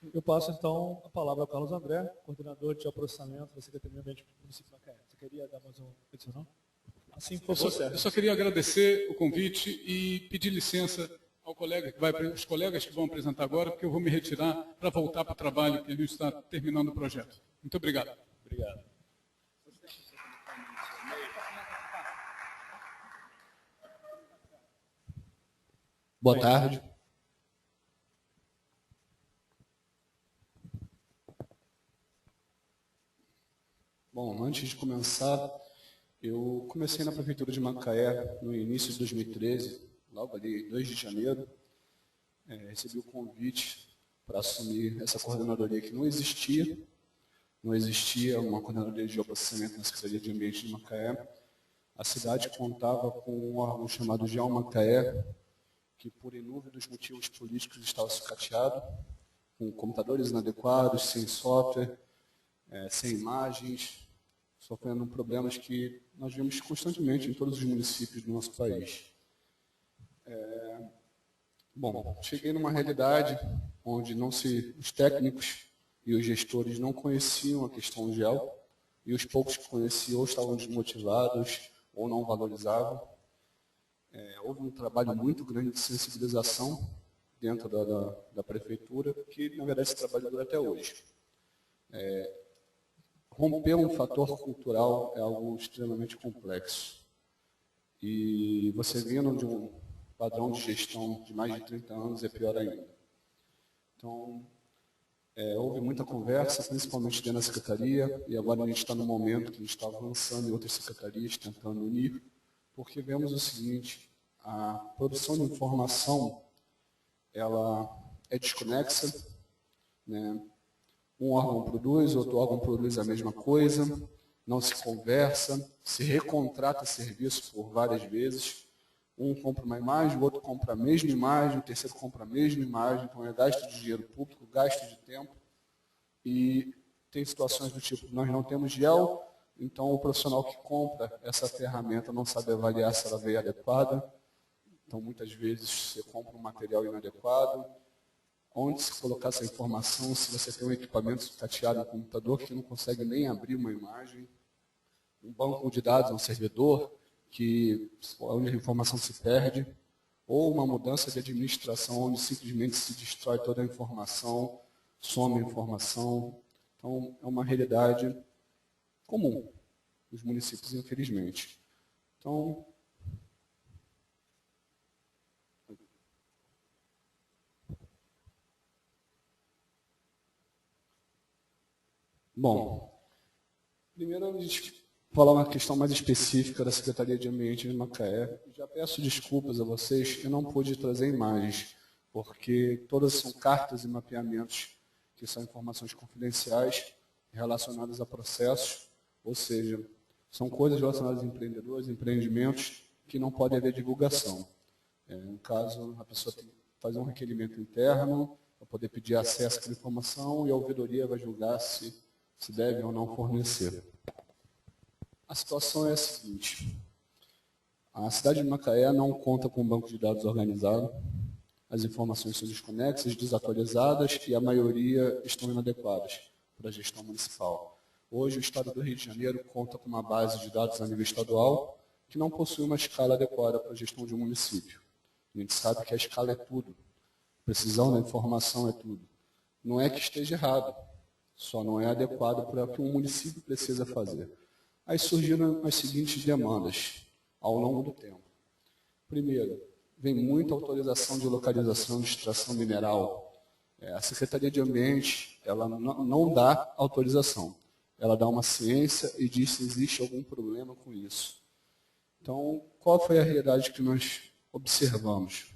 Eu passo, então, a palavra ao Carlos André, coordenador de processamento da Secretaria de Ambiente do município de Macaé. Você queria dar mais um adicional? Assim for, eu só queria agradecer o convite e pedir licença ao colega os colegas que vão apresentar agora, porque eu vou me retirar para voltar para o trabalho, que ele está terminando o projeto. Muito obrigado. Obrigado. Boa tarde. Bom, antes de começar, eu comecei na Prefeitura de Macaé no início de 2013, logo ali, 2 de janeiro. Recebi o convite para assumir essa coordenadoria que não existia uma coordenadoria de geoprocessamento na Secretaria de Ambiente de Macaé. A cidade contava com um órgão chamado GeoMacaé, que por inúmeros motivos políticos estava sucateado, com computadores inadequados, sem software, sem imagens, sofrendo problemas que nós vemos constantemente em todos os municípios do nosso país. Bom, cheguei numa realidade onde os técnicos e os gestores não conheciam a questão gel, e os poucos que conheciam ou estavam desmotivados ou não valorizavam. Houve um trabalho muito grande de sensibilização dentro da prefeitura, que na verdade esse trabalho dura até hoje. Romper um fator cultural é algo extremamente complexo. E você vindo de um padrão de gestão de mais de 30 anos é pior ainda. Então, houve muita conversa, principalmente dentro da secretaria, e agora a gente está no momento que a gente está avançando em outras secretarias, tentando unir, porque vemos o seguinte: a produção de informação ela é desconexa, né? Um órgão produz, outro órgão produz a mesma coisa, não se conversa, se recontrata serviço por várias vezes. Um compra uma imagem, o outro compra a mesma imagem, o terceiro compra a mesma imagem, então é gasto de dinheiro público, gasto de tempo. E tem situações do tipo: nós não temos gel, então o profissional que compra essa ferramenta não sabe avaliar se ela veio adequada. Então, muitas vezes, você compra um material inadequado. Onde se colocar essa informação, se você tem um equipamento sucateado no computador que não consegue nem abrir uma imagem, um banco de dados, um servidor, onde a informação se perde, ou uma mudança de administração, onde simplesmente se destrói toda a informação, some a informação. Então, é uma realidade comum nos municípios, infelizmente. Então, bom, primeiro a gente falar uma questão mais específica da Secretaria de Ambiente de Macaé. Já peço desculpas a vocês, eu não pude trazer imagens, porque todas são cartas e mapeamentos que são informações confidenciais relacionadas a processos, ou seja, são coisas relacionadas a empreendedores, empreendimentos, que não podem haver divulgação. No caso, a pessoa tem que fazer um requerimento interno para poder pedir acesso àquela informação e a ouvidoria vai julgar se deve ou não fornecer. A situação é a seguinte: a cidade de Macaé não conta com um banco de dados organizado, as informações são desconexas, desatualizadas e a maioria estão inadequadas para a gestão municipal. Hoje, o Estado do Rio de Janeiro conta com uma base de dados a nível estadual que não possui uma escala adequada para a gestão de um município. A gente sabe que a escala é tudo, a precisão da informação é tudo. Não é que esteja errado, só não é adequado para o que um município precisa fazer. Aí surgiram as seguintes demandas ao longo do tempo. Primeiro, vem muita autorização de localização de extração mineral. A Secretaria de Ambiente ela não dá autorização. Ela dá uma ciência e diz se existe algum problema com isso. Então, qual foi a realidade que nós observamos?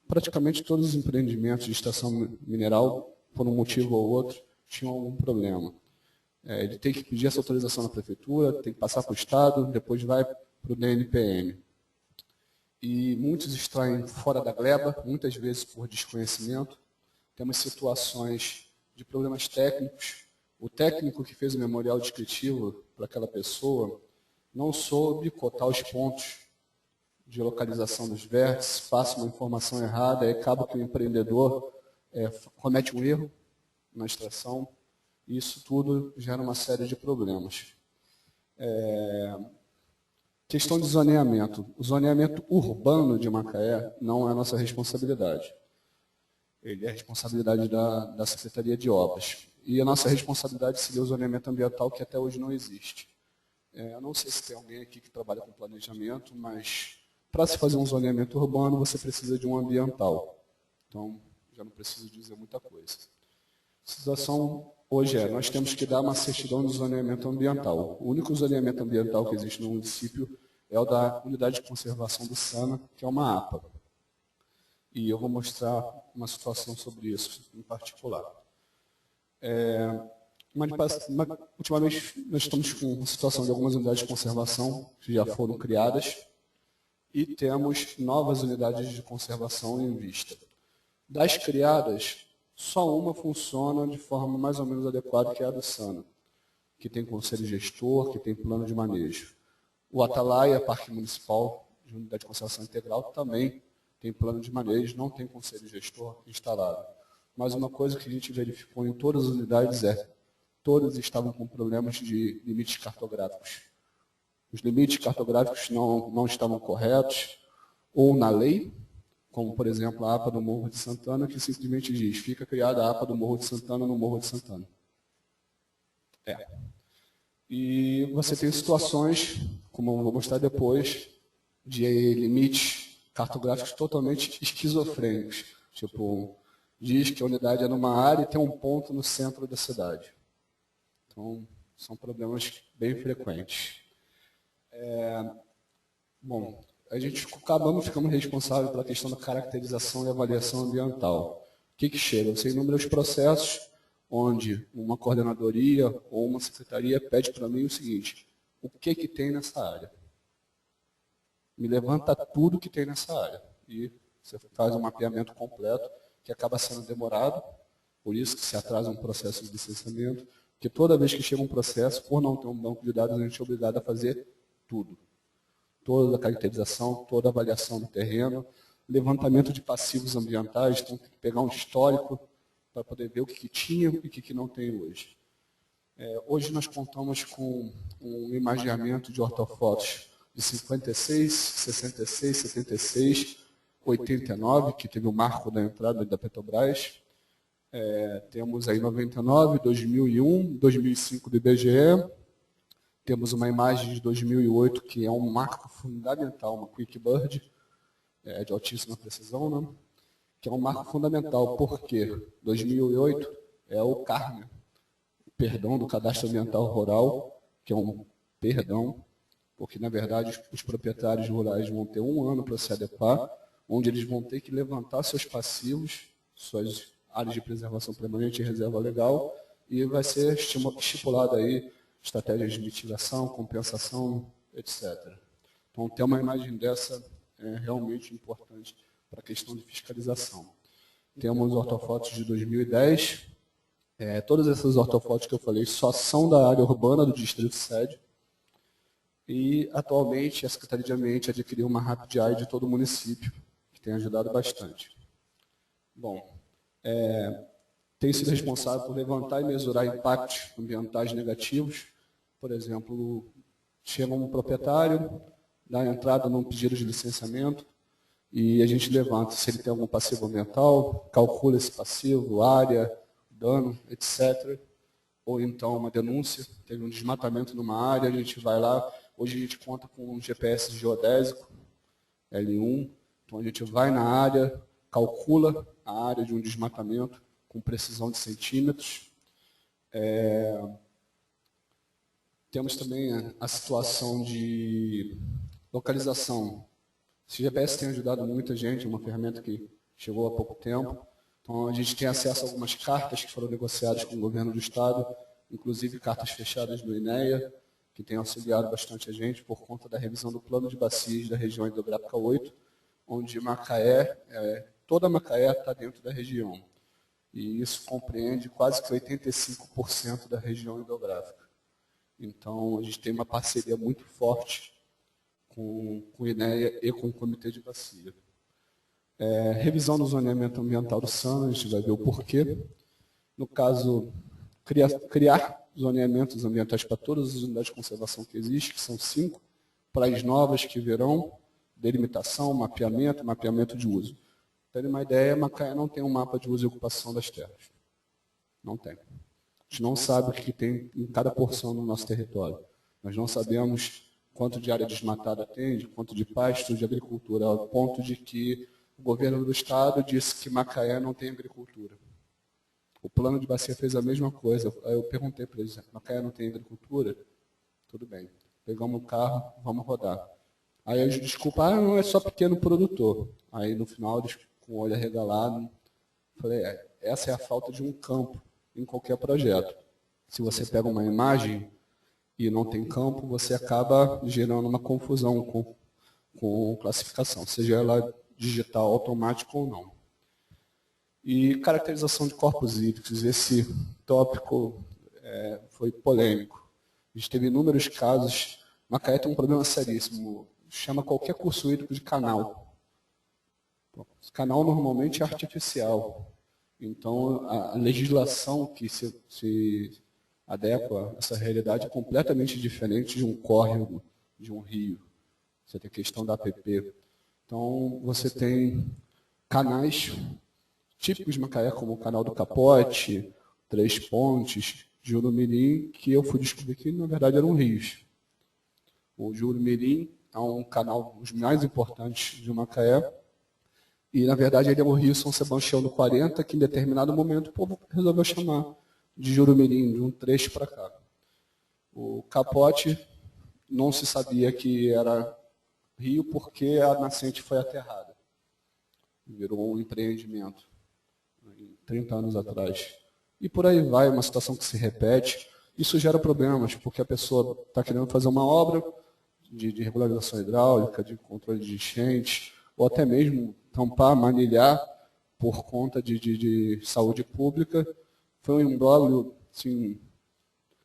Praticamente todos os empreendimentos de extração mineral, por um motivo ou outro, tinham algum problema. Ele tem que pedir essa autorização na prefeitura, tem que passar para o Estado, depois vai para o DNPM. E muitos extraem fora da gleba, muitas vezes por desconhecimento. Temos situações de problemas técnicos. O técnico que fez o memorial descritivo para aquela pessoa não soube cotar os pontos de localização dos vértices, passa uma informação errada, e acaba que o empreendedor comete um erro na extração, e isso tudo gera uma série de problemas. Questão de zoneamento. O zoneamento urbano de Macaé não é nossa responsabilidade. Ele é responsabilidade da Secretaria de Obras. E a nossa responsabilidade seria o zoneamento ambiental, que até hoje não existe. Eu não sei se tem alguém aqui que trabalha com planejamento, mas para se fazer um zoneamento urbano, você precisa de um ambiental. Então, já não preciso dizer muita coisa. A situação hoje nós temos que dar uma certidão de zoneamento ambiental. O único zoneamento ambiental que existe no município é o da Unidade de Conservação do SANA, que é uma APA. E eu vou mostrar uma situação sobre isso em particular. Ultimamente, nós estamos com a situação de algumas unidades de conservação que já foram criadas e temos novas unidades de conservação em vista. Das criadas, só uma funciona de forma mais ou menos adequada, que é a do SANA, que tem conselho gestor, que tem plano de manejo. O Atalaia, Parque Municipal de Unidade de Conservação Integral, também tem plano de manejo, não tem conselho gestor instalado. Mas uma coisa que a gente verificou em todas as unidades todas estavam com problemas de limites cartográficos. Os limites cartográficos não estavam corretos, ou na lei, como, por exemplo, a APA do Morro de Santana, que simplesmente diz, fica criada a APA do Morro de Santana no Morro de Santana. E você tem situações, como eu vou mostrar depois, de limites cartográficos totalmente esquizofrênicos. Tipo, diz que a unidade é numa área e tem um ponto no centro da cidade. Então, são problemas bem frequentes. Bom, a gente acabamos ficando responsável pela questão da caracterização e avaliação ambiental. O que chega? Você enumera os processos onde uma coordenadoria ou uma secretaria pede para mim o seguinte: o que tem nessa área? Me levanta tudo que tem nessa área. E você faz um mapeamento completo, que acaba sendo demorado, por isso que se atrasa um processo de licenciamento, porque toda vez que chega um processo, por não ter um banco de dados, a gente é obrigado a fazer tudo. Toda a caracterização, toda a avaliação do terreno, levantamento de passivos ambientais, então tem que pegar um histórico para poder ver o que tinha e o que não tem hoje. Hoje nós contamos com um imageamento de ortofotos de 56, 66, 76, 89, que teve o marco da entrada da Petrobras. Temos aí 99, 2001, 2005 do IBGE. Temos uma imagem de 2008, que é um marco fundamental, uma QuickBird, de altíssima precisão, né? Que é um marco fundamental, porque 2008 é o CARNA, o perdão do Cadastro Ambiental Rural, que é um perdão, porque, na verdade, os proprietários rurais vão ter um ano para se adequar, onde eles vão ter que levantar seus passivos, suas áreas de preservação permanente e reserva legal, e vai ser estipulado aí estratégias de mitigação, compensação, etc. Então, ter uma imagem dessa é realmente importante para a questão de fiscalização. Temos ortofotos de 2010. Todas essas ortofotos que eu falei só são da área urbana do Distrito Sede. E, atualmente, a Secretaria de Ambiente adquiriu uma Rapid Eye de todo o município, que tem ajudado bastante. Bom, tem sido responsável por levantar e mesurar impactos ambientais negativos. Por exemplo, chega um proprietário, dá entrada num pedido de licenciamento, e a gente levanta se ele tem algum passivo ambiental, calcula esse passivo, área, dano, etc. Ou então uma denúncia, teve um desmatamento numa área, a gente vai lá. Hoje a gente conta com um GPS geodésico, L1, então a gente vai na área, calcula a área de um desmatamento com precisão de centímetros. Temos também a situação de localização. O GPS tem ajudado muita gente, é uma ferramenta que chegou há pouco tempo. Então, a gente tem acesso a algumas cartas que foram negociadas com o governo do Estado, inclusive cartas fechadas do INEA, que tem auxiliado bastante a gente por conta da revisão do plano de bacias da região hidrográfica 8, onde toda Macaé está dentro da região. E isso compreende quase que 85% da região hidrográfica. Então, a gente tem uma parceria muito forte com o INEA e com o Comitê de Bacia. Revisão do zoneamento ambiental do SANA, a gente vai ver o porquê. No caso, criar zoneamentos ambientais para todas as unidades de conservação que existem, que são 5, para as novas que virão, delimitação, mapeamento de uso. Para ter uma ideia, Macaé não tem um mapa de uso e ocupação das terras. Não tem. A gente não sabe o que tem em cada porção do nosso território. Nós não sabemos quanto de área desmatada tem, quanto de pasto, de agricultura, ao ponto de que o governo do estado disse que Macaé não tem agricultura. O plano de bacia fez a mesma coisa. Aí eu perguntei para eles, Macaé não tem agricultura? Tudo bem. Pegamos o carro, vamos rodar. Aí eles desculpa, não, é só pequeno produtor. Aí no final, eles, com o olho arregalado, falei, essa é a falta de um campo em qualquer projeto. Se você pega uma imagem e não tem campo, você acaba gerando uma confusão com classificação, seja ela digital, automática ou não. E caracterização de corpos hídricos, esse tópico foi polêmico. A gente teve inúmeros casos. Macaé tem um problema seríssimo, chama qualquer curso hídrico de canal. Esse canal normalmente é artificial. Então, a legislação que se adequa a essa realidade é completamente diferente de um córrego, de um rio. Você tem a questão da APP. Então, você tem canais típicos de Macaé, como o canal do Capote, Três Pontes, Jurumirim, que eu fui descobrir que, na verdade, eram rios. O Jurumirim é um canal dos mais importantes de Macaé, e, na verdade, ele é o rio São Sebastião do 40, que, em determinado momento, o povo resolveu chamar de Jurumirim, de um trecho para cá. O Capote não se sabia que era rio porque a nascente foi aterrada. Virou um empreendimento, 30 anos atrás. E por aí vai, uma situação que se repete. Isso gera problemas, porque a pessoa está querendo fazer uma obra de regularização hidráulica, de controle de enchentes, ou até mesmo tampar, manilhar por conta de saúde pública. Foi um imbróglio assim,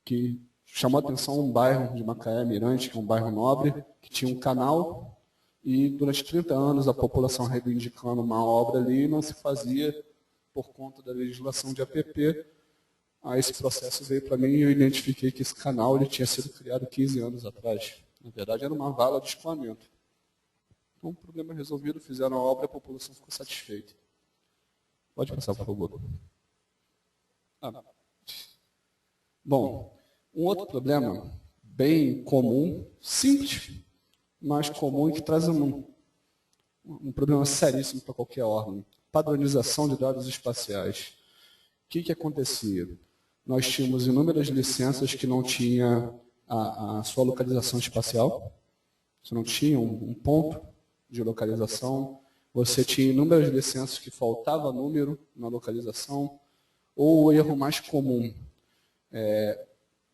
que chamou a atenção um bairro de Macaé, Mirante, que é um bairro nobre, que tinha um canal, e durante 30 anos a população reivindicando uma obra ali não se fazia por conta da legislação de APP. Aí esse processo veio para mim e eu identifiquei que esse canal ele tinha sido criado 15 anos atrás. Na verdade, era uma vala de escoamento. Então, o problema resolvido, fizeram a obra e a população ficou satisfeita. Pode passar, por favor. Bom, um outro problema bem comum, simples, mas comum e que traz um problema seríssimo para qualquer órgão. Padronização de dados espaciais. O que acontecia? Nós tínhamos inúmeras licenças que não tinham a sua localização espacial. Você não tinha um ponto de localização. Você tinha inúmeras licenças que faltava número na localização. Ou o erro mais comum.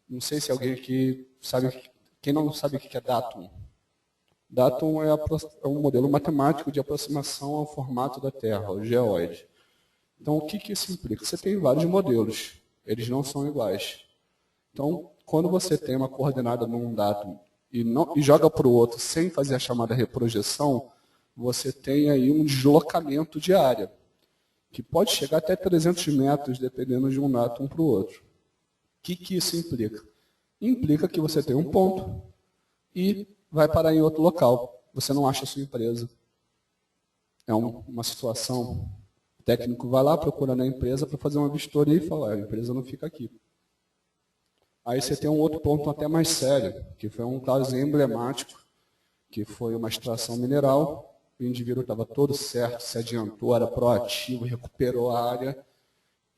Não sei se alguém aqui sabe, quem não sabe o que é datum. Datum é um modelo matemático de aproximação ao formato da Terra, o geoide. Então, o que isso implica? Você tem vários modelos, eles não são iguais. Então, quando você tem uma coordenada num datum e joga para o outro sem fazer a chamada reprojeção, você tem aí um deslocamento de área, que pode chegar até 300 metros, dependendo de um datum para o outro. O que isso implica? Implica que você tem um ponto e vai parar em outro local. Você não acha a sua empresa. É uma situação. O técnico vai lá, procura na empresa para fazer uma vistoria e fala, a empresa não fica aqui. Aí você tem um outro ponto até mais sério, que foi um caso emblemático, que foi uma extração mineral. O indivíduo estava todo certo, se adiantou, era proativo, recuperou a área.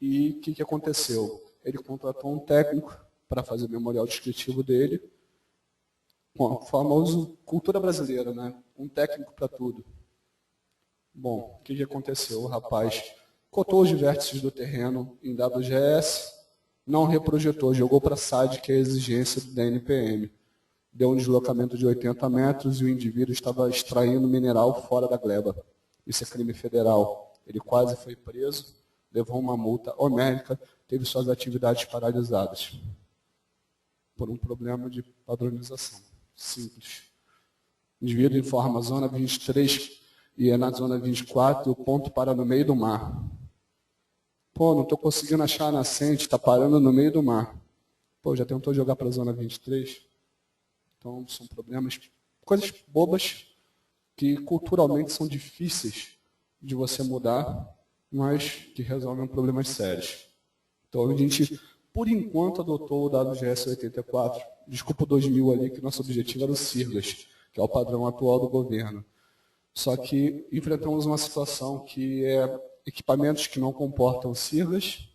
E o que aconteceu? Ele contratou um técnico para fazer o memorial descritivo dele, com a famosa cultura brasileira, né? Um técnico para tudo. Bom, o que aconteceu? O rapaz cotou os vértices do terreno em WGS, não reprojetou, jogou para a SAD, que é a exigência da NPM. Deu um deslocamento de 80 metros e o indivíduo estava extraindo mineral fora da gleba. Isso é crime federal. Ele quase foi preso, levou uma multa homérica, teve suas atividades paralisadas. Por um problema de padronização. Simples. O indivíduo informa a zona 23 e é na zona 24 e o ponto para no meio do mar. Pô, não estou conseguindo achar a nascente, está parando no meio do mar. Pô, já tentou jogar para a zona 23? Então, são problemas, coisas bobas, que culturalmente são difíceis de você mudar, mas que resolvem problemas sérios. Então, a gente, por enquanto, adotou o WGS 84, desculpa o 2000 ali, que nosso objetivo era o CIRGAS, que é o padrão atual do governo. Só que enfrentamos uma situação que é equipamentos que não comportam CIRGAS,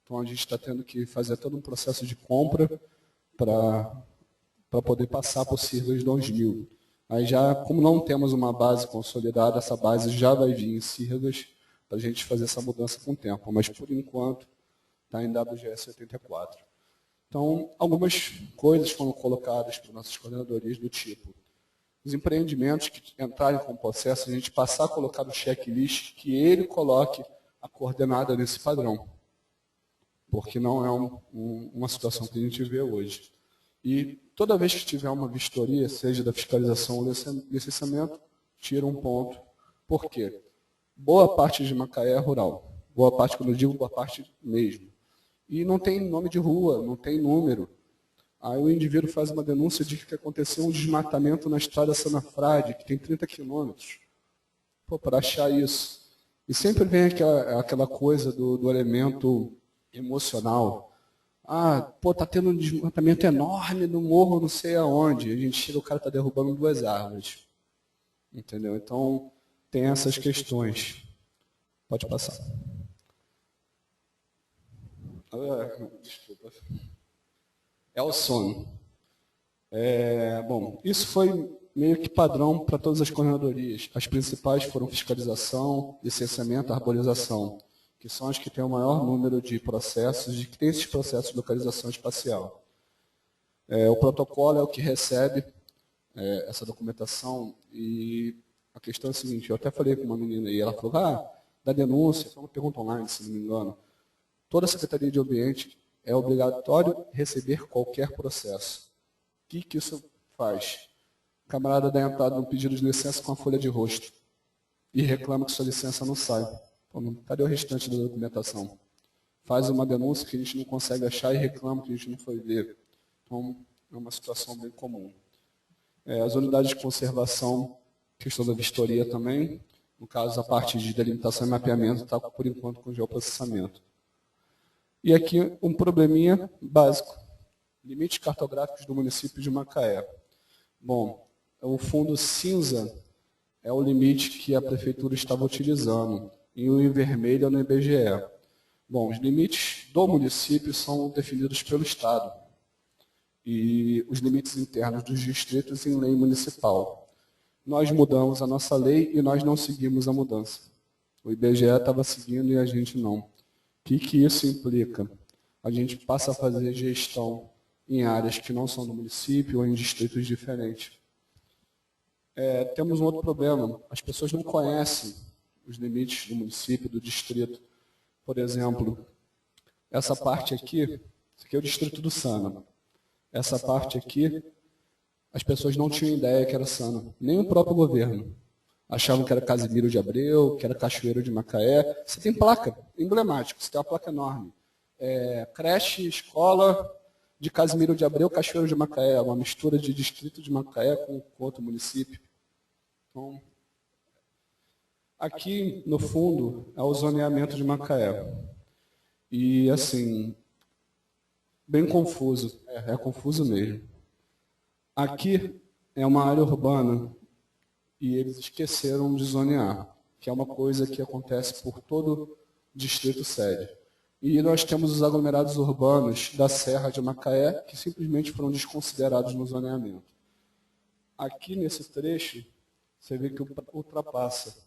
então a gente está tendo que fazer todo um processo de compra para poder passar para o CIRGAS 2000. Aí já, como não temos uma base consolidada, essa base já vai vir em CIRGAS para a gente fazer essa mudança com o tempo, mas por enquanto está em WGS 84. Então, algumas coisas foram colocadas por nossas coordenadorias do tipo: os empreendimentos que entrarem com o processo, a gente passar a colocar no checklist que ele coloque a coordenada nesse padrão, porque não é uma situação que a gente vê hoje. E toda vez que tiver uma vistoria, seja da fiscalização ou licenciamento, tira um ponto. Por quê? Boa parte de Macaé é rural. Boa parte, quando eu digo boa parte mesmo. E não tem nome de rua, não tem número. Aí o indivíduo faz uma denúncia de que aconteceu um desmatamento na estrada Sanafrade, que tem 30 quilômetros. Pô, para achar isso. E sempre vem aquela coisa do elemento emocional. Ah, pô, tá tendo um desmatamento enorme no morro, não sei aonde. A gente chega, o cara tá derrubando 2 árvores. Entendeu? Então, tem essas questões. Pode passar. Desculpa. É o sono. Bom, isso foi meio que padrão para todas as coordenadorias. As principais foram fiscalização, licenciamento, arborização, que são as que têm o maior número de processos, e que tem esses processos de localização espacial. O protocolo é o que recebe essa documentação, e a questão é a seguinte: eu até falei com uma menina e ela falou, da denúncia, foi uma pergunta online, se não me engano. Toda a Secretaria de Ambiente é obrigatório receber qualquer processo. O que isso faz? O camarada dá entrada no pedido de licença com a folha de rosto e reclama que sua licença não sai. Pô, cadê o restante da documentação? Faz uma denúncia que a gente não consegue achar e reclama que a gente não foi ver. Então, é uma situação bem comum. As unidades de conservação, questão da vistoria também. No caso, a parte de delimitação e mapeamento está, por enquanto, com geoprocessamento. E aqui um probleminha básico. Limites cartográficos do município de Macaé. Bom, o fundo cinza é o limite que a prefeitura estava utilizando, e o em vermelho é no IBGE. Bom, os limites do município são definidos pelo Estado, e os limites internos dos distritos em lei municipal. Nós mudamos a nossa lei e nós não seguimos a mudança. O IBGE estava seguindo e a gente não. O que isso implica? A gente passa a fazer gestão em áreas que não são do município ou em distritos diferentes. Temos um outro problema. As pessoas não conhecem os limites do município, do distrito. Por exemplo, essa parte aqui, isso aqui é o distrito do Sana. Essa parte aqui, as pessoas não tinham ideia que era Sana, nem o próprio governo. Achavam que era Casimiro de Abreu, que era Cachoeiro de Macaé. Você tem placa, emblemático, você tem uma placa enorme. Creche, escola de Casimiro de Abreu, Cachoeiro de Macaé, uma mistura de distrito de Macaé com outro município. Então, aqui, no fundo, é o zoneamento de Macaé. E, assim, bem confuso, é confuso mesmo. Aqui é uma área urbana e eles esqueceram de zonear, que é uma coisa que acontece por todo distrito sede. E nós temos os aglomerados urbanos da Serra de Macaé, que simplesmente foram desconsiderados no zoneamento. Aqui nesse trecho, você vê que ultrapassa.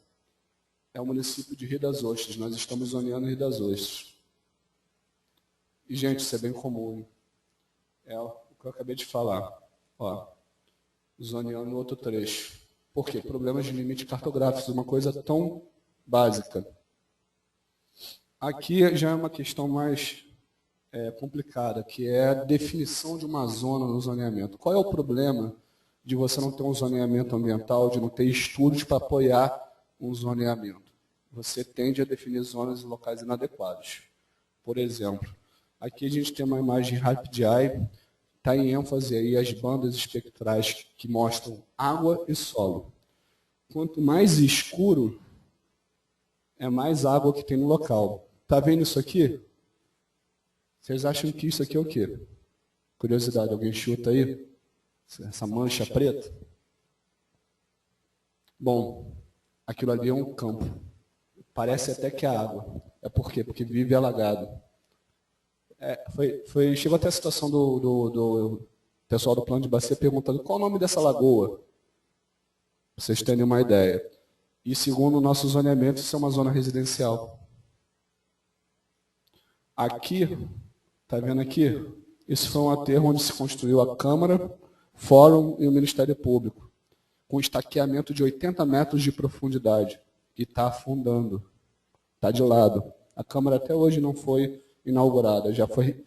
É o município de Rio das Ostras. Nós estamos zoneando Rio das Ostras. E, gente, isso é bem comum. É o que eu acabei de falar. Ó, zoneando outro trecho. Por quê? Problemas de limite cartográfico, uma coisa tão básica. Aqui já é uma questão mais complicada, que é a definição de uma zona no zoneamento. Qual é o problema de você não ter um zoneamento ambiental, de não ter estudos para apoiar um zoneamento? Você tende a definir zonas e locais inadequados. Por exemplo, aqui a gente tem uma imagem Rapid Eye, está em ênfase aí as bandas espectrais que mostram água e solo. Quanto mais escuro, é mais água que tem no local. Está vendo isso aqui? Vocês acham que isso aqui é o quê? Curiosidade, alguém chuta aí? Essa mancha preta? Bom, aquilo ali é um campo. Parece até que é água. É por quê? Porque vive alagado. Chegou até a situação do pessoal do plano de bacia perguntando qual o nome dessa lagoa. Pra vocês terem uma ideia. E segundo o nosso zoneamento, isso é uma zona residencial. Aqui, tá vendo aqui? Isso foi um aterro onde se construiu a Câmara, Fórum e o Ministério Público, com estaqueamento de 80 metros de profundidade. E está afundando. Está de lado. A Câmara até hoje não foi inaugurada. Já foi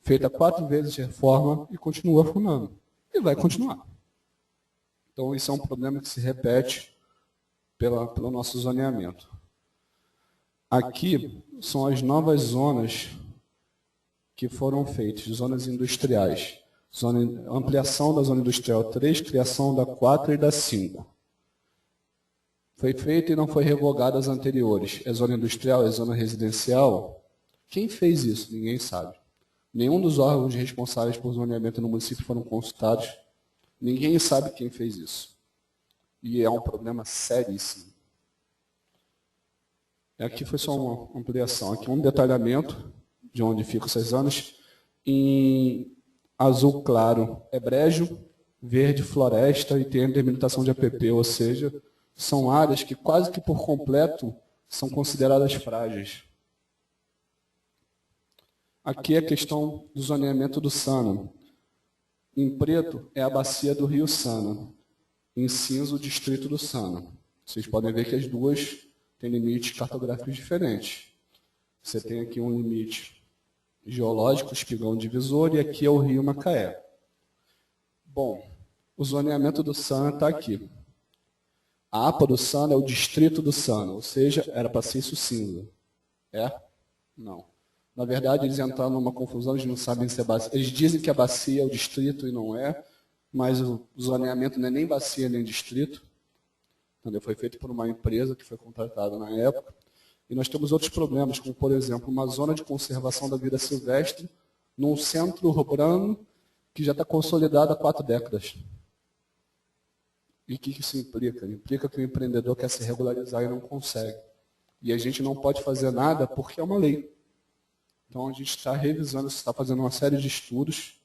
feita 4 vezes de reforma e continua afundando. E vai continuar. Então, isso é um problema que se repete pelo nosso zoneamento. Aqui são as novas zonas que foram feitas, zonas industriais. Ampliação da zona industrial 3, criação da 4 e da 5. Foi feita e não foi revogada as anteriores. É zona industrial, é zona residencial? Quem fez isso? Ninguém sabe. Nenhum dos órgãos responsáveis por zoneamento no município foram consultados. Ninguém sabe quem fez isso. E é um problema seríssimo. Aqui foi só uma ampliação. Aqui um detalhamento de onde ficam essas zonas. Em azul claro é brejo, verde floresta e tem a delimitação de APP, ou seja, são áreas que quase que por completo são consideradas frágeis. Aqui é a questão do zoneamento do Sana. Em preto é a bacia do Rio Sana. Em cinza, o distrito do Sana. Vocês podem ver que as duas têm limites cartográficos diferentes. Você tem aqui um limite geológico, espigão divisor, e aqui é o Rio Macaé. Bom, o zoneamento do Sana está aqui. A APA do Sana é o distrito do Sana, ou seja, era para ser isso cinza. É? Não. Na verdade, eles entraram numa confusão, eles não sabem se é bacia. Eles dizem que a bacia é o distrito e não é, mas o zoneamento não é nem bacia nem distrito. Entendeu? Foi feito por uma empresa que foi contratada na época. E nós temos outros problemas, como, por exemplo, uma zona de conservação da vida silvestre num centro urbano que já está consolidado há 4 décadas. E o que isso implica? Implica que o empreendedor quer se regularizar e não consegue. E a gente não pode fazer nada porque é uma lei. Então, a gente está revisando, está fazendo uma série de estudos.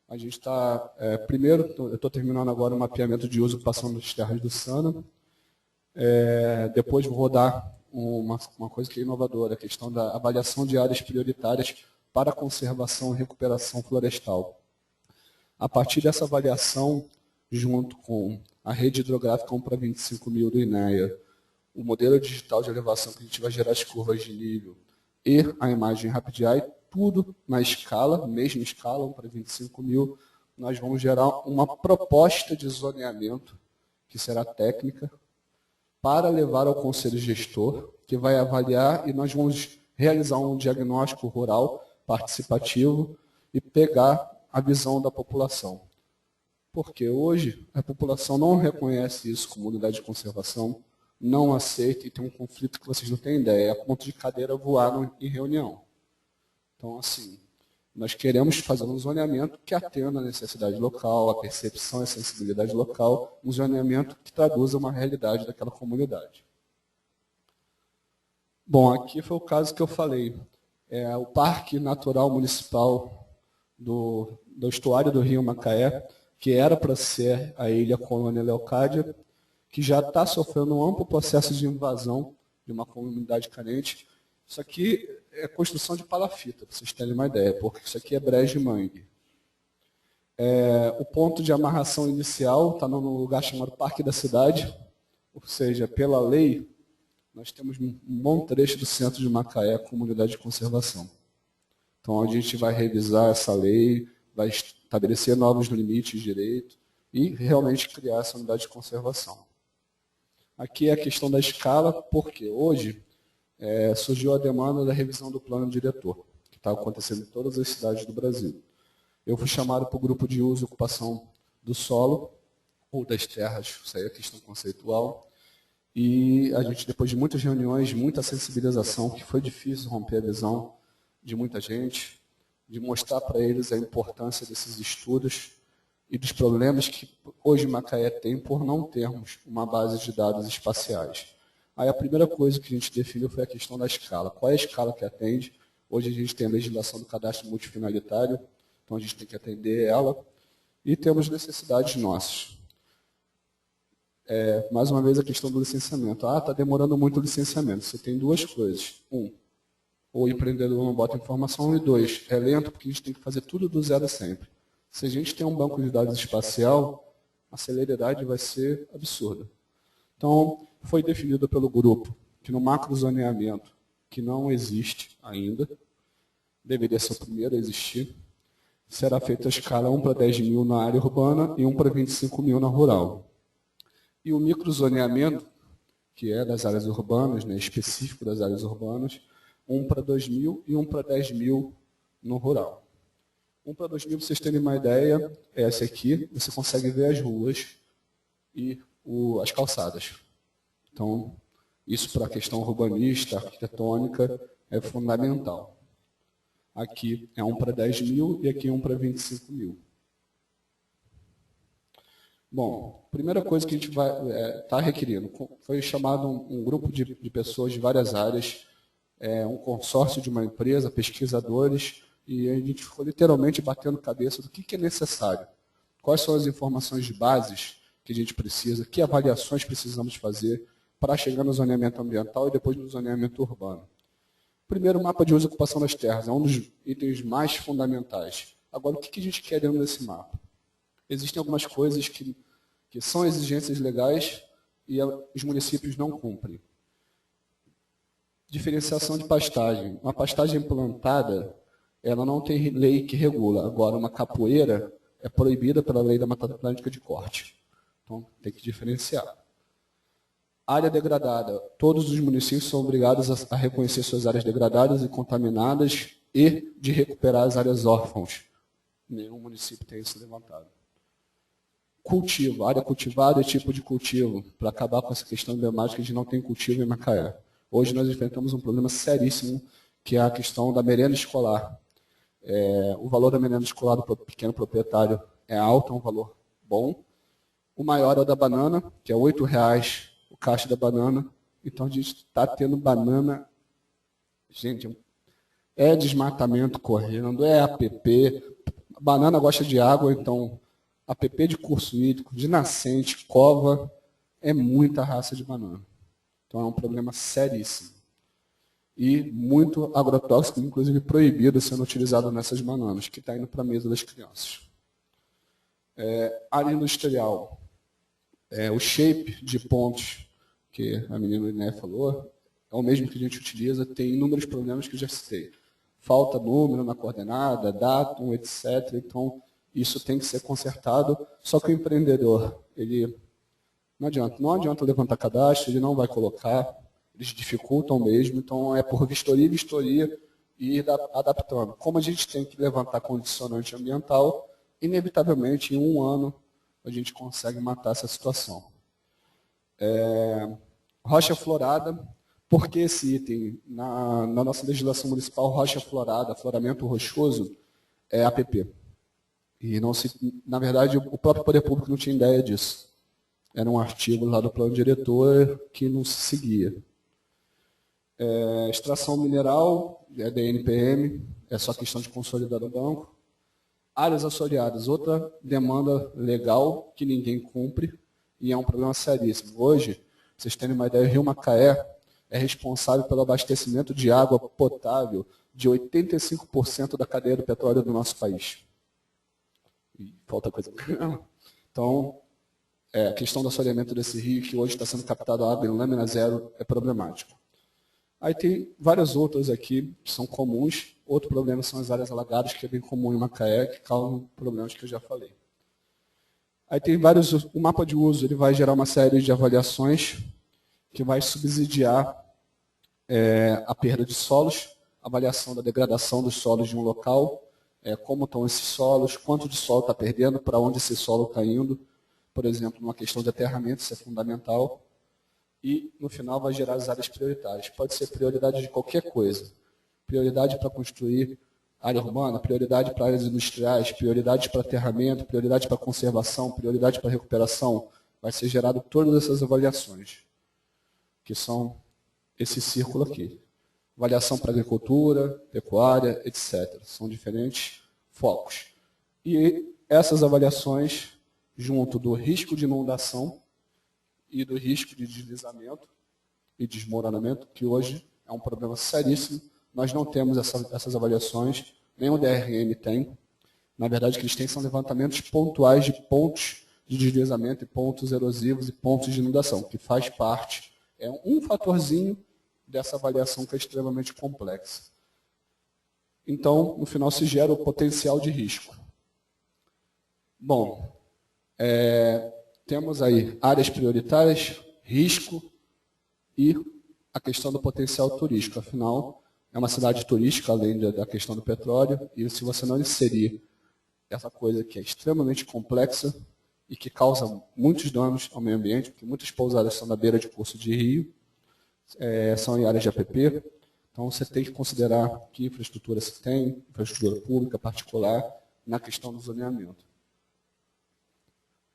A gente está, primeiro, eu estou terminando agora o mapeamento de uso e ocupação das terras do Sana. Depois vou rodar uma coisa que é inovadora, a questão da avaliação de áreas prioritárias para a conservação e recuperação florestal. A partir dessa avaliação, junto com a rede hidrográfica 1 para 25 mil do INEA, o modelo digital de elevação que a gente vai gerar as curvas de nível e a imagem Rapid Eye, tudo na escala, mesma escala, 1 para 25 mil, nós vamos gerar uma proposta de zoneamento, que será técnica, para levar ao conselho gestor, que vai avaliar e nós vamos realizar um diagnóstico rural participativo e pegar a visão da população. Porque hoje a população não reconhece isso como unidade de conservação, não aceita e tem um conflito que vocês não têm ideia, é a ponto de cadeira voar em reunião. Então, assim, nós queremos fazer um zoneamento que atenda a necessidade local, a percepção e a sensibilidade local, um zoneamento que traduza uma realidade daquela comunidade. Bom, aqui foi o caso que eu falei. O Parque Natural Municipal do estuário do Rio Macaé, que era para ser a Ilha Colônia Leocádia, que já está sofrendo um amplo processo de invasão de uma comunidade carente. Isso aqui é construção de palafita, para vocês terem uma ideia, porque isso aqui é brejo e mangue. O ponto de amarração inicial está num lugar chamado Parque da Cidade, ou seja, pela lei, nós temos um bom trecho do centro de Macaé, comunidade de conservação. Então, a gente vai revisar essa lei, vai estabelecer novos limites de direito e realmente criar essa unidade de conservação. Aqui é a questão da escala, porque hoje surgiu a demanda da revisão do plano diretor, que está acontecendo em todas as cidades do Brasil. Eu fui chamado para o grupo de uso e ocupação do solo, ou das terras, isso aí é questão conceitual, e a gente, depois de muitas reuniões, muita sensibilização, que foi difícil romper a visão de muita gente, de mostrar para eles a importância desses estudos e dos problemas que hoje Macaé tem por não termos uma base de dados espaciais. Aí a primeira coisa que a gente definiu foi a questão da escala. Qual é a escala que atende? Hoje a gente tem a legislação do cadastro multifinalitário, então a gente tem que atender ela, e temos necessidades nossas. Mais uma vez a questão do licenciamento. Está demorando muito o licenciamento. Você tem duas coisas. O empreendedor não bota informação, e 2, é lento porque a gente tem que fazer tudo do zero sempre. Se a gente tem um banco de dados espacial, a celeridade vai ser absurda. Então, foi definido pelo grupo que no macrozoneamento, que não existe ainda, deveria ser o primeiro a existir, será feita a escala 1 para 10 mil na área urbana e 1 para 25 mil na rural. E o microzoneamento, que é das áreas urbanas, né, específico das áreas urbanas, 1 para 2 mil e 1 para 10 mil no rural. 1 para 2 mil, para vocês terem uma ideia, é essa aqui, você consegue ver as ruas e as calçadas. Então, isso para a questão urbanista, arquitetônica, é fundamental. Aqui é 1 para 10 mil e aqui é 1 para 25 mil. Bom, primeira coisa que a gente vai estar requerindo, foi chamado um grupo de pessoas de várias áreas, um consórcio de uma empresa, pesquisadores, e a gente ficou literalmente batendo cabeça do que é necessário. Quais são as informações de bases que a gente precisa, que avaliações precisamos fazer para chegar no zoneamento ambiental e depois no zoneamento urbano. Primeiro, o mapa de uso e ocupação das terras, é um dos itens mais fundamentais. Agora, o que a gente quer dentro desse mapa? Existem algumas coisas que são exigências legais e os municípios não cumprem. Diferenciação de pastagem. Uma pastagem plantada, ela não tem lei que regula. Agora, uma capoeira é proibida pela lei da Mata Atlântica de corte. Então, tem que diferenciar. Área degradada. Todos os municípios são obrigados a reconhecer suas áreas degradadas e contaminadas e de recuperar as áreas órfãos. Nenhum município tem isso levantado. Cultivo. Área cultivada é tipo de cultivo, para acabar com essa questão emblemática de não ter cultivo em Macaé. Hoje nós enfrentamos um problema seríssimo, que é a questão da merenda escolar. O valor da merenda escolar do pequeno proprietário é alto, é um valor bom. O maior é o da banana, que é R$ 8,00 o caixa da banana. Então a gente está tendo banana. Gente, é desmatamento correndo, é APP. A banana gosta de água, então APP de curso hídrico, de nascente, cova, é muita raça de banana. Então é um problema seríssimo. E muito agrotóxico, inclusive proibido sendo utilizado nessas bananas, que está indo para a mesa das crianças. Área industrial. O shape de pontos que a menina Iné falou, é o mesmo que a gente utiliza, tem inúmeros problemas que eu já citei. Falta número na coordenada, datum, etc. Então, isso tem que ser consertado, só que o empreendedor, ele não adianta levantar cadastro, ele não vai colocar, eles dificultam mesmo, então é por vistoria e ir adaptando. Como a gente tem que levantar condicionante ambiental, inevitavelmente, em 1 ano, a gente consegue matar essa situação. Rocha florada, por que esse item? Na nossa legislação municipal, rocha florada, afloramento rochoso, é APP. E na verdade, o próprio poder público não tinha ideia disso. Era um artigo lá do plano diretor que não se seguia. Extração mineral, DNPM, é só questão de consolidar o banco. Áreas assoreadas, outra demanda legal que ninguém cumpre e é um problema seríssimo. Hoje, pra vocês terem uma ideia, o Rio Macaé é responsável pelo abastecimento de água potável de 85% da cadeia do petróleo do nosso país. E falta coisa. Então, a questão do assoreamento desse rio, que hoje está sendo captado água em lâmina zero, é problemático. Aí tem várias outras aqui que são comuns. Outro problema são as áreas alagadas, que é bem comum em Macaé, que causam problemas que eu já falei. Aí tem vários. O mapa de uso ele vai gerar uma série de avaliações que vai subsidiar a perda de solos, avaliação da degradação dos solos de um local, como estão esses solos, quanto de solo está perdendo, para onde esse solo está indo, por exemplo, numa questão de aterramento, isso é fundamental. E, no final, vai gerar as áreas prioritárias. Pode ser prioridade de qualquer coisa. Prioridade para construir área urbana, prioridade para áreas industriais, prioridade para aterramento, prioridade para conservação, prioridade para recuperação. Vai ser gerado todas essas avaliações, que são esse círculo aqui. Avaliação para agricultura, pecuária, etc. São diferentes focos. E essas avaliações, junto do risco de inundação e do risco de deslizamento e desmoronamento, que hoje é um problema seríssimo. Nós não temos essas avaliações, nem o DRM tem. Na verdade, o que eles têm são levantamentos pontuais de pontos de deslizamento e pontos erosivos e pontos de inundação, que faz parte, é um fatorzinho dessa avaliação que é extremamente complexa. Então, no final, se gera o potencial de risco. Bom, temos aí áreas prioritárias, risco e a questão do potencial turístico. Afinal, é uma cidade turística, além da questão do petróleo, e se você não inserir essa coisa que é extremamente complexa e que causa muitos danos ao meio ambiente, porque muitas pousadas são na beira de curso de rio, são em áreas de APP, então você tem que considerar que infraestrutura se tem, infraestrutura pública, particular, na questão do zoneamento.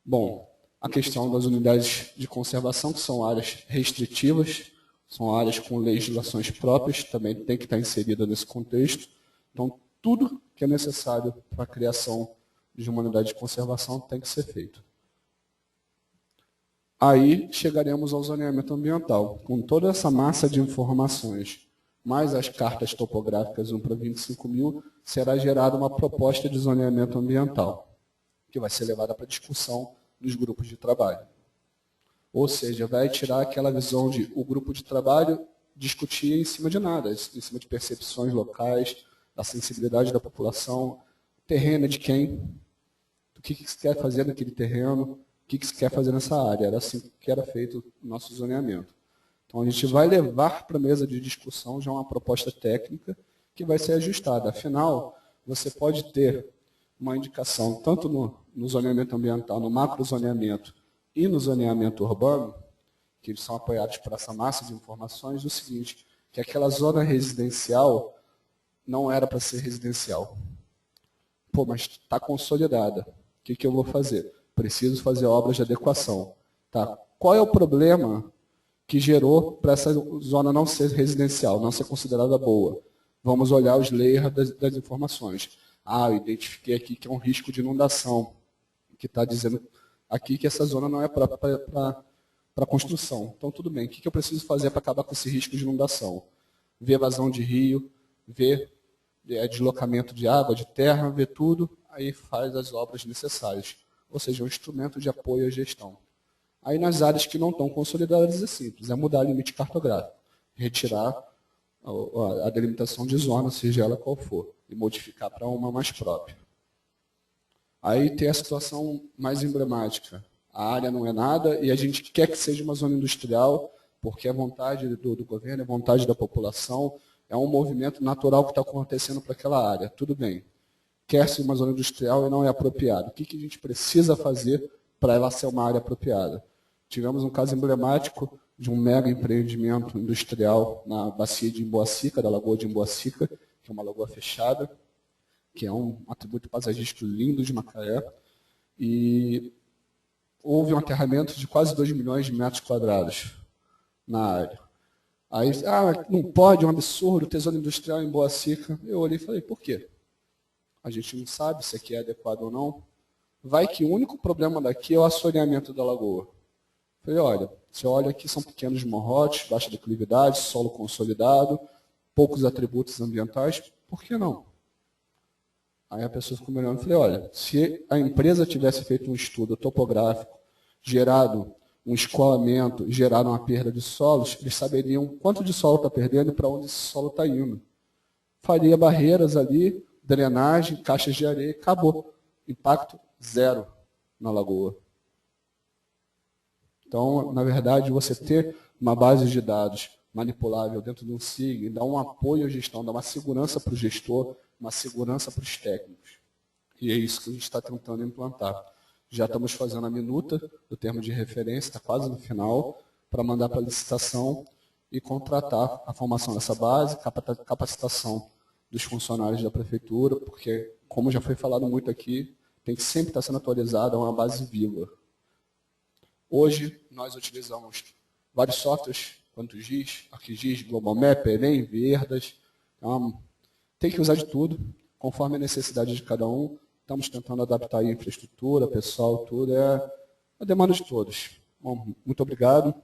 Bom, a questão das unidades de conservação, que são áreas restritivas, são áreas com legislações próprias, também tem que estar inserida nesse contexto. Então, tudo que é necessário para a criação de uma unidade de conservação tem que ser feito. Aí chegaremos ao zoneamento ambiental. Com toda essa massa de informações, mais as cartas topográficas 1 para 25 mil, será gerada uma proposta de zoneamento ambiental, que vai ser levada para discussão dos grupos de trabalho. Ou seja, vai tirar aquela visão de o grupo de trabalho discutir em cima de nada, em cima de percepções locais, da sensibilidade da população, terreno é de quem, o que se quer fazer naquele terreno, o que se quer fazer nessa área. Era assim que era feito o nosso zoneamento. Então, a gente vai levar para a mesa de discussão já uma proposta técnica que vai ser ajustada. Afinal, você pode ter uma indicação, tanto no zoneamento ambiental, no macrozoneamento e no zoneamento urbano, que eles são apoiados por essa massa de informações, do seguinte, que aquela zona residencial não era para ser residencial. Pô, mas está consolidada. O que eu vou fazer? Preciso fazer obras de adequação. Tá. Qual é o problema que gerou para essa zona não ser residencial, não ser considerada boa? Vamos olhar os layers das informações. Eu identifiquei aqui que é um risco de inundação, que está dizendo aqui que essa zona não é própria para construção. Então, tudo bem. O que eu preciso fazer para acabar com esse risco de inundação? Ver vazão de rio, ver deslocamento de água, de terra, ver tudo, aí faz as obras necessárias. Ou seja, um instrumento de apoio à gestão. Aí, nas áreas que não estão consolidadas, é simples. É mudar o limite cartográfico. Retirar a delimitação de zona, seja ela qual for, e modificar para uma mais própria. Aí tem a situação mais emblemática. A área não é nada e a gente quer que seja uma zona industrial, porque é vontade do governo, é vontade da população, é um movimento natural que está acontecendo para aquela área. Tudo bem. Quer-se uma zona industrial e não é apropriado. O que a gente precisa fazer para ela ser uma área apropriada? Tivemos um caso emblemático de um mega empreendimento industrial na bacia de Imboacica, da Lagoa de Imboacica, que é uma lagoa fechada, que é um atributo paisagístico lindo de Macaé, e houve um aterramento de quase 2 milhões de metros quadrados na área. Aí, não pode, é um absurdo ter zona industrial em Imboacica. Eu olhei e falei, por quê? A gente não sabe se aqui é adequado ou não. Vai que o único problema daqui é o assoreamento da lagoa. Falei, olha, você olha aqui, são pequenos morrotes, baixa declividade, solo consolidado, poucos atributos ambientais, por que não? Aí a pessoa ficou me olhando e falei, olha, se a empresa tivesse feito um estudo topográfico, gerado um escoamento, gerado uma perda de solos, eles saberiam quanto de solo está perdendo e para onde esse solo está indo. Faria barreiras ali, drenagem, caixas de areia, acabou. Impacto zero na lagoa. Então, na verdade, você ter uma base de dados manipulável dentro de um SIG, dá um apoio à gestão, dá uma segurança para o gestor, uma segurança para os técnicos. E é isso que a gente está tentando implantar. Já estamos fazendo a minuta do termo de referência, está quase no final, para mandar para a licitação e contratar a formação dessa base, capacitação dos funcionários da prefeitura, porque, como já foi falado muito aqui, tem que sempre estar sendo atualizada, é uma base viva. Hoje, nós utilizamos vários softwares, quanto GIS, ArcGIS, GlobalMap, Enem, Verdas. Então, tem que usar de tudo, conforme a necessidade de cada um. Estamos tentando adaptar a infraestrutura, pessoal, tudo. É a demanda de todos. Bom, muito obrigado.